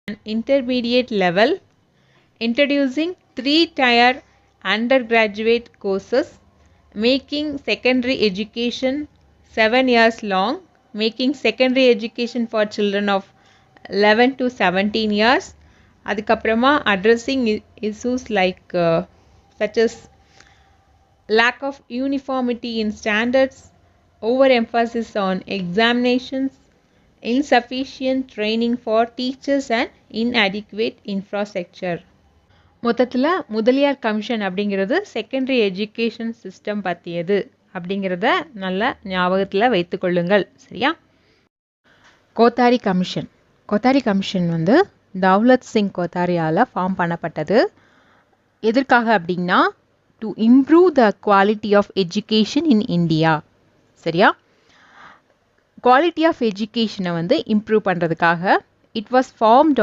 and intermediate level, introducing 3-tier undergraduate courses, making secondary education 7 years long, making secondary education for children of 11 to 17 years. அதுக்கப்புறமா addressing issues like such as lack of uniformity in standards, overemphasis on examinations, insufficient training for teachers and inadequate infrastructure. மொத்தத்தில் Mudaliar commission அப்படிங்கிறது secondary education system பற்றியது அப்படிங்கிறத நல்ல ஞாபகத்தில் வைத்துக்கொள்ளுங்கள். சரியா? Kothari commission. Kothari commission வந்து தௌலத் சிங் கோத்தாரியால் ஃபார்ம் பண்ணப்பட்டது. எதற்காக அப்படின்னா to improve the quality of education in India. சரியா? குவாலிட்டி ஆஃப் எஜுகேஷனை வந்து இம்ப்ரூவ் பண்ணுறதுக்காக இட் வாஸ் ஃபார்ம்ட்